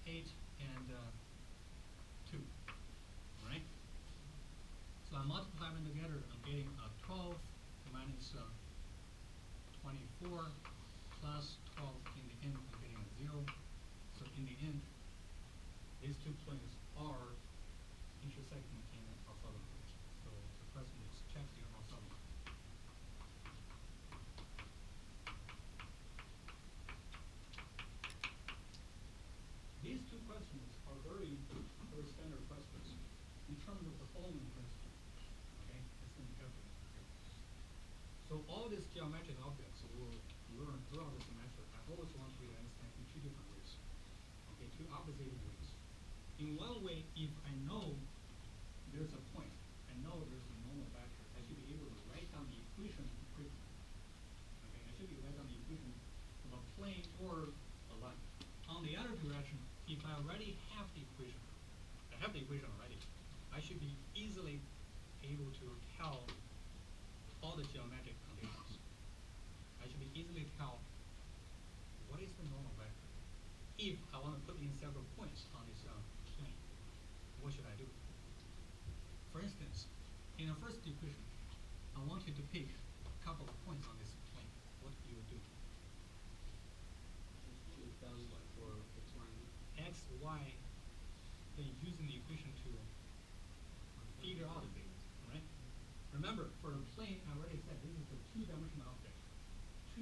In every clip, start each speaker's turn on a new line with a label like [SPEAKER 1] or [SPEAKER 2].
[SPEAKER 1] 8 and 2, right? So I multiply them together, I'm getting 12 minus 24 plus 12 in the end, I'm getting a 0. So in the end, these two planes are intersecting in an orthogonal position. So the question is, check your orthogonal. These two questions are very standard questions in terms of the following principle. Okay, let's think carefully here. So all these geometric objects we'll learn throughout the semester, I always want you to understand in two different ways. Okay, two opposite ways. In one way, if I know there's a point, I know there's a normal vector, I should be able to write down the equation quickly. Okay, I should be write down the equation of a plane or a line. On the other direction, if I already have the equation, I have the equation already, I should be easily able to tell all the geometric conditions. I should be easily tell what is the normal vector. If I want to put in several points on this plane, what should I do? For instance, in the first equation, I want you to pick a couple of points on this plane. What do you do?
[SPEAKER 2] For x, y,
[SPEAKER 1] X, y, then using the equation to figure out the things, right? Remember, for the plane, I already said this is a two-dimensional object. 2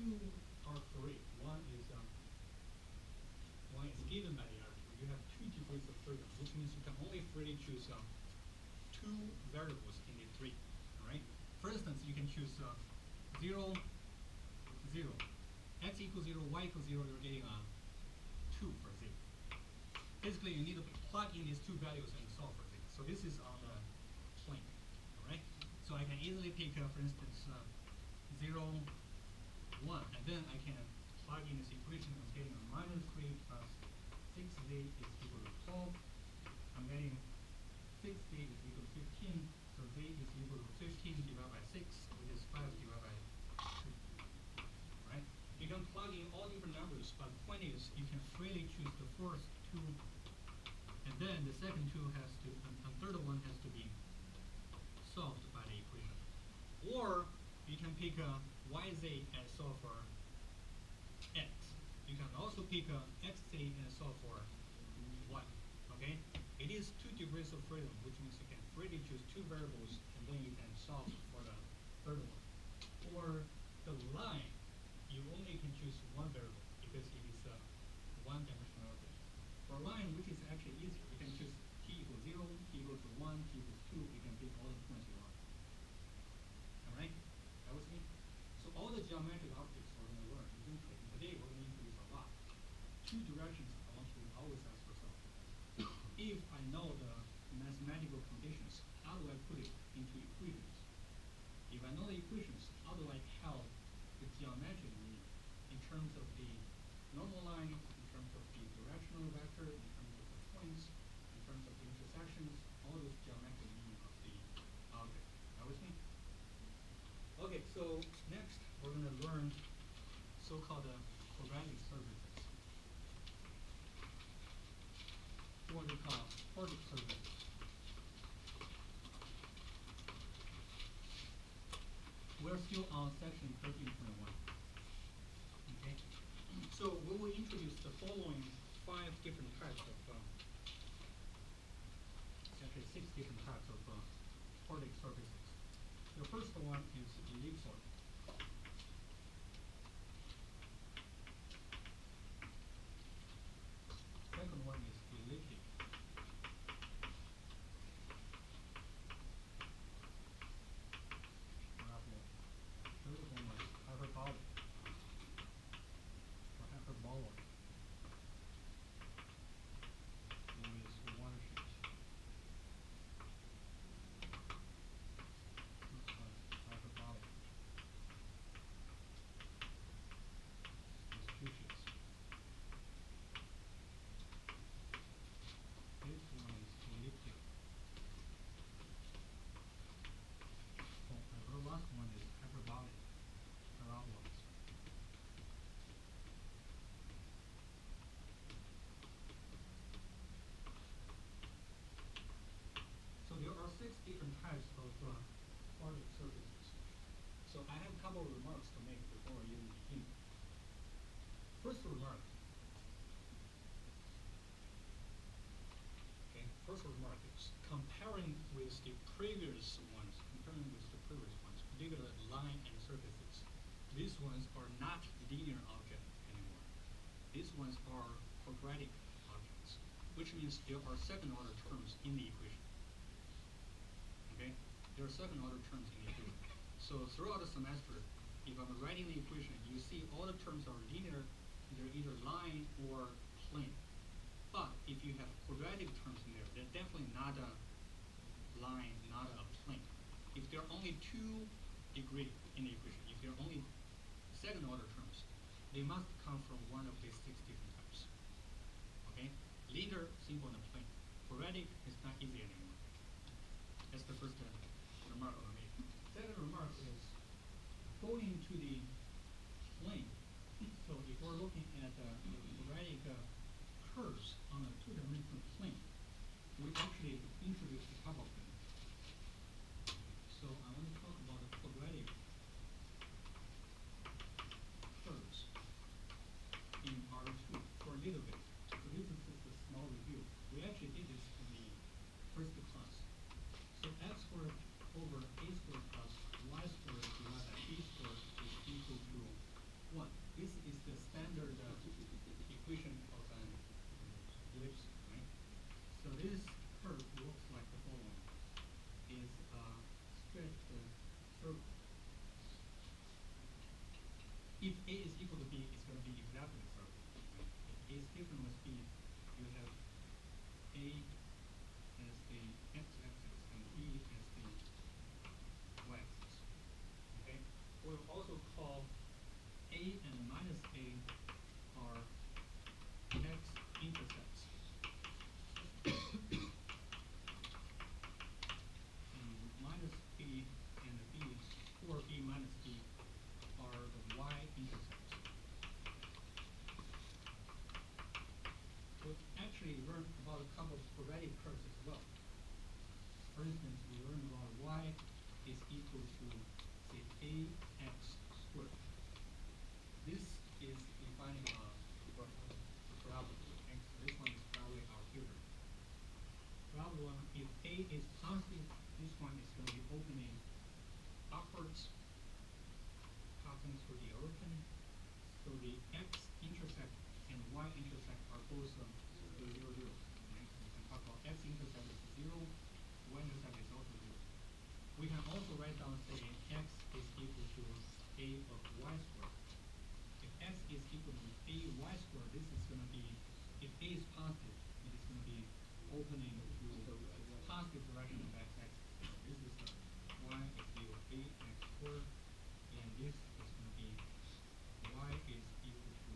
[SPEAKER 1] or 3. One is given by the other two. You have 2 degrees of freedom, which means you can only freely choose 2 variables in the 3. All right. For instance, you can choose 0, 0. X equals 0, y equals 0. You're getting 2 for 0. Basically, you need to plug in these 2 values and solve for 0. So this is on the plane. All right. So I can easily pick, for instance, 0, 1, and then I can plug in this equation. I'm getting a minus 3 plus 6z is equal to 12. I'm getting 6z is equal to 15. So z is equal to 15 divided by 6, which is 5 divided by 2. Right? You can plug in all different numbers, but the point is you can freely choose the first 2, and then the second 2 has to, and third one has to be solved by the equation. Or you can pick yz and solve for x. You can also pick xz and solve for y. Okay? It is 2 degrees of freedom, which means you can freely choose 2 variables, and then you can solve for the third one. For the line, you only can choose 1 variable because it is a one-dimensional object. For a line, which is actually easier, you can choose t equals 0, t equals 1, t equals 2. You can pick all the points you want. All right? That was me. So all the geometric objects we're going to learn eventually. Today we're going to introduce a lot. 2 directions I want you to always ask yourself. If I know the mathematical conditions, how do I put it into equations? If I know the equations, how do I tell the geometric meaning in terms of the normal line, in terms of the directional vector, in terms of the points, in terms of the intersections, all those geometric meaning of the object. That was me? Okay, so next we're going to learn so-called quadratic surfaces. What we call quadratic surfaces. We're still on section 13.1. Okay, so we will introduce the following 5 different types of, actually 6 different types of quadratic surfaces. The first one is ellipsoid. Second one is elliptic. Third one is hyperbolic or hyperboloid. With one sheet. This one is hyperbolic. not linear objects anymore. These ones are quadratic objects, which means there are second order terms in the equation. Okay? There are second order terms in the equation. So throughout the semester, if I'm writing the equation, you see all the terms are linear, they're either line or plane. But if you have quadratic terms in there, they're definitely not a line, not a plane. If there are only 2 degree in the equation, if there are only second order terms, they must come from one of these 6 different types. Okay? Linear, simple, and plane. Quadratic is not easy anymore. That's the first remark I'll make. Second remark is going to the plane. So if we're looking at quadratic curves on a 2-dimensional plane, we actually introduce a couple of them. So I want to talk about the quadratic curves in R2 for a little bit. So this is just a small review. We actually did this in the first class. So x squared over a squared plus y squared divided by b squared is equal to 1. This is the standard equation of an ellipse, right? So this curve looks like the following: is a straight circle. If a is equal to b, it's going to be exactly a circle. Right? If a is different with b, you have a as the x-axis and b as the y-axis. Okay? We'll also call a and minus a are x-intercepts. And minus b and b, or b minus b, are the y-intercepts. We'll actually learn about a couple of quadratic curves as well. For instance, we learned about y is equal to, say, ax squared. This is defining a parabola. Okay? So this one is probably our favorite. Parabola, if a is constant, this one is going to be opening upwards, passing through the origin. So the x-intercept and y-intercept are both 0, 0, 0. Right? So we can talk about x-intercept is 0, y-intercept is also 0. We can also write down, say, x is equal to a of y squared. If x is equal to a y squared, this is going to be, if a is positive, it is going to be opening to the positive direction of x-axis. So this is y is equal to ax squared, and this is going to be y is equal to,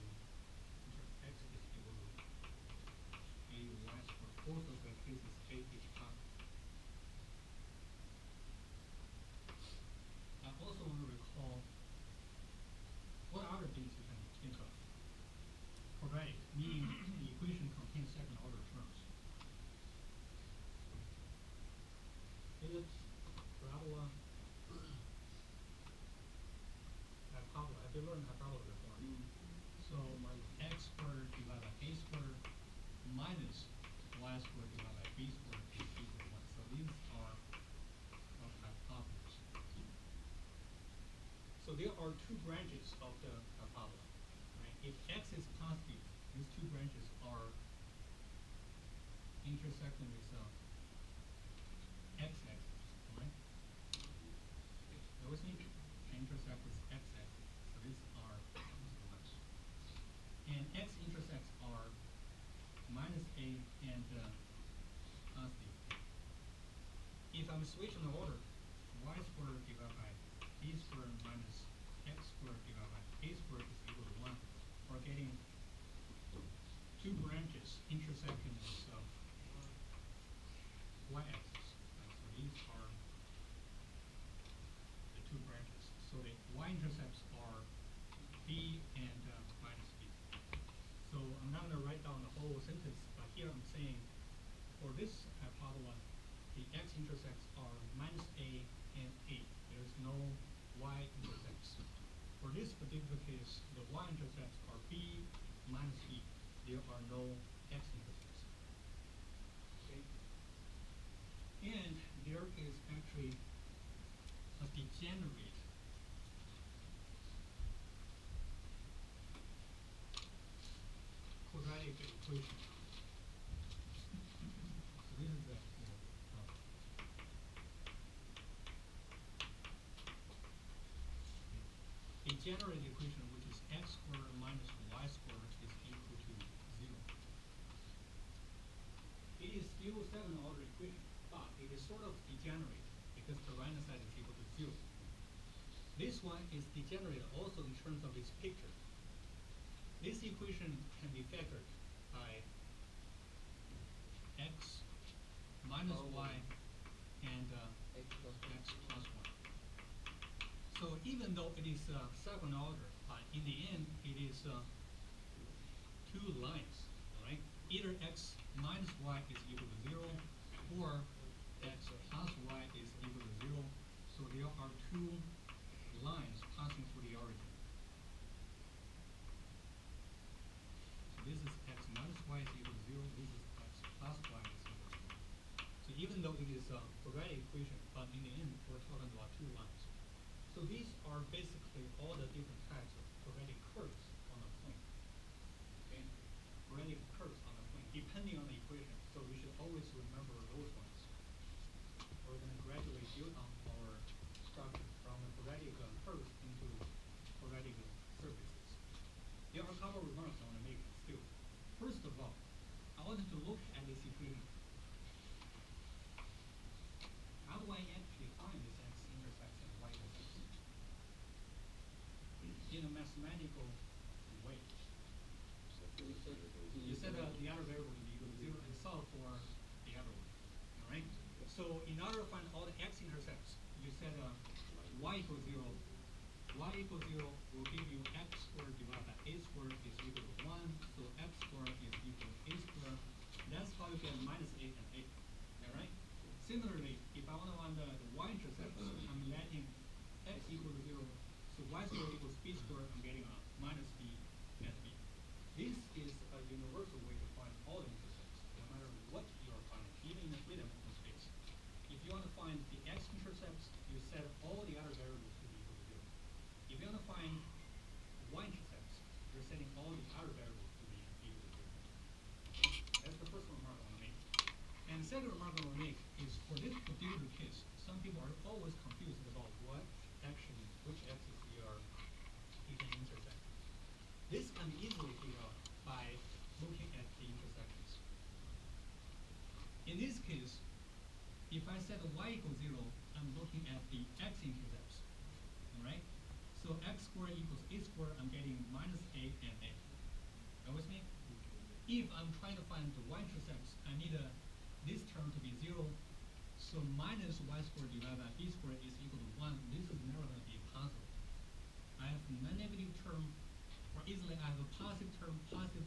[SPEAKER 1] x is equal to a y squared. Both of the cases, a is positive. I also want to recall what other things you can think of. Quadratic, meaning the equation contains second order terms. Ellipse, parabola, hyperbola. Have you learned hyperbola before? So x squared divided by a squared minus y squared divided by b squared is equal to 1. So these are hyperbolas. So there are 2 branches of the hyperbola. Right? If x is positive, these 2 branches are intersecting with x-axis. Right? Bear with me. Intersect with x-axis. So these are the ones. And x-intercepts are minus a and positive. If I'm switching the order, y squared divided by b squared minus x squared divided by a squared is equal to 1. We're getting 2 branches intersecting with y-axis. Right? So these are the 2 branches. So the y-intercepts are b and minus b. So I'm not going to write down the whole sentence, but here I'm saying for this hyperbola, the x-intercepts are minus a and a. There is no y-intercepts. For this particular case, the y-intercepts are b minus b. There are no x-intercepts. Okay? And there is actually a degenerate equation. So this is the a generated equation which is x squared minus y squared is equal to 0. It is still second order equation, but it is sort of degenerate because the right hand side is equal to 0. This one is degenerate also in terms of its picture. This equation can be factored by x minus y and x plus 1. So even though it is second order, in the end it is two lines, right? Either x minus y is equal to 0 or x plus y is equal to 0. So there are two lines passing through the origin. So this is x minus y is equal to 0. This is x plus y is equal to 0. So even though it is a quadratic equation, but in the end we're talking about two lines. So these are basically all the different types of quadratic curves on a plane. Okay? Quadratic curves on a plane, depending on the equation. So we should always remember those ones. We're going to gradually build on our structure from the quadratic curves into quadratic surfaces. There are a couple of remarks I want to make still. First of all, I want to look at this equation. How do I actually find this x-intercept and y-intercept in a mathematical way? You set the other variable to be equal to 0 and solve for the other one. All right? So in order to find all the x-intercepts, you set y equals 0. Y equals 0 will give you x squared divided by a squared is equal to 1. So x squared is equal to a squared. That's how you get minus a and a. All right? Similarly, if I want to find the y-intercepts, I'm letting x equal to 0. So y squared equals b squared. I'm getting a minus b and b. This is a universal way to find all the intercepts, no matter what you are finding, even in a three-dimensional space. If you want to find the x-intercepts, you set all the other variables to be equal to 0. If you want to find y-intercepts, you're setting all the other variables to be equal to 0. That's the first remark I want to make. And the second remark I want to make is for this particular case, some people are always confused about which axis you can intersect. This can be easily figured out by looking at the intersections. In this case, if I set y equals 0, I'm looking at the x-intercepts. All right? So x squared equals a squared, I'm getting minus a and a. Are you with me? If I'm trying to find the y-intercepts, I need this term to be 0. So minus y squared divided by b squared is equal to 1. This is never going to be possible. I have a negative term, or easily I have a positive term, positive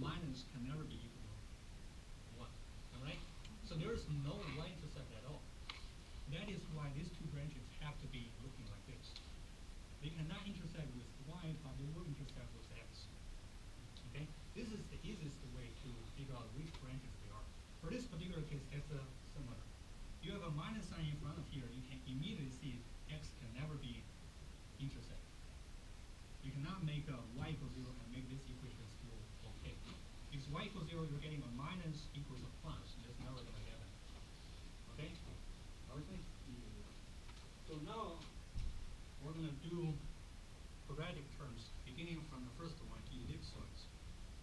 [SPEAKER 1] minus can never be equal to 1. All right? So there is no y-intercept at all. That is why these two branches have to be looking like this. They cannot intersect with y, but they will intersect with x. Okay? This is the easiest way to figure out which branches they are. For this particular case, that's similar. You have a minus sign in front of here, you can immediately see x can never be intersect. You cannot make y equals 0 and make this equation still okay. If y equals 0, you're getting a minus equals a plus. That's never going to happen. Okay? Everything? So now we're going to do quadratic terms beginning from the first one, ellipsoids.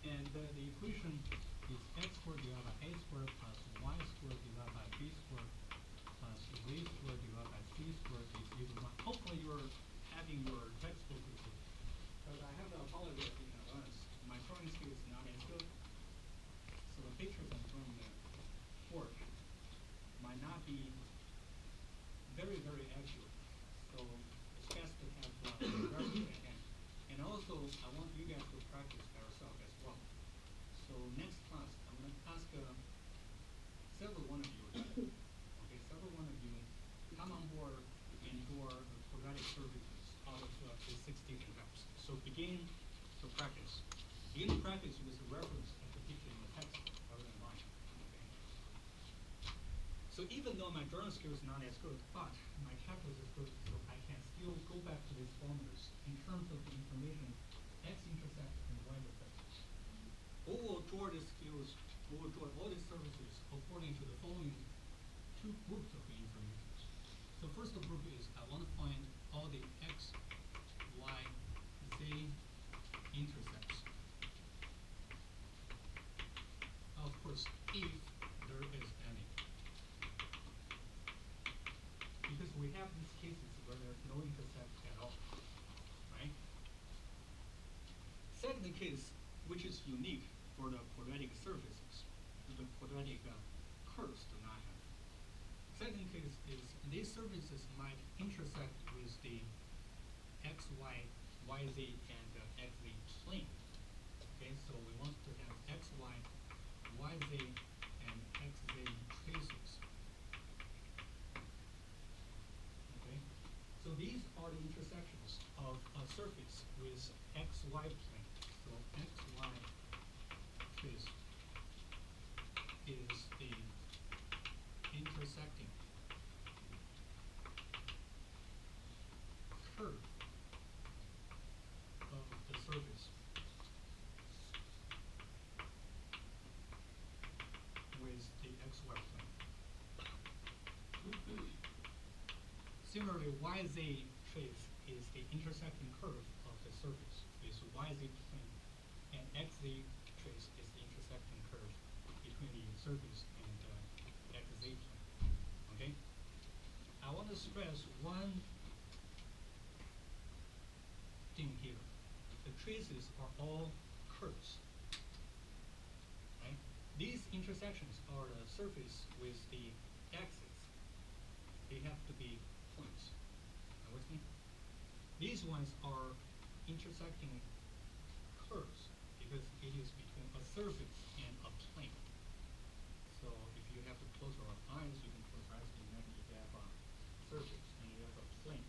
[SPEAKER 1] And the equation is x squared divided by a squared plus y squared divided by b squared plus z squared divided by c squared is equal to 1. Hopefully you're having your textbook with you. Because I have to apologize in advance. My drawing skill is not as good. So the pictures I'm drawing the board might not be very, very accurate. So it's best to have very good at hand. And also, I want you guys to practice by yourself as well. So next class, I'm going to ask several one of you, okay, several one of you come on board and draw the quadratic surfaces out of the 6 different types. So begin to practice. Begin to practice with the reference of the picture in the text rather than mine. Okay. So even though my drawing skill is not as good, but my calculus is good, so I can still go back to these formulas in terms of the information x-intercept and for the skills, we will draw all the surfaces according to the following two groups of information. So first group is I want to find all the x, y, z intercepts. Of course, if there is any. Because we have these cases where there's no intercept at all, right? Second case, which is unique for the quadratic surfaces, the quadratic curves do not have. Second case is these surfaces might intersect with the x, y, yz, and xz plane. Okay, so we want to have x, y, yz, and xz traces. Okay, so these are the intersections of a surface with xy plane. So xy trace is the intersecting curve of the surface with the xy plane. Similarly, yz trace is the intersecting curve of the surface with yz plane, and xz trace is the intersecting curve between the surface and xz plane. Okay? I want to stress one thing here. The traces are all curves. Right? These intersections are the surface with the axis. They have to be points. Are with me? These ones are intersecting curves because it is between a surface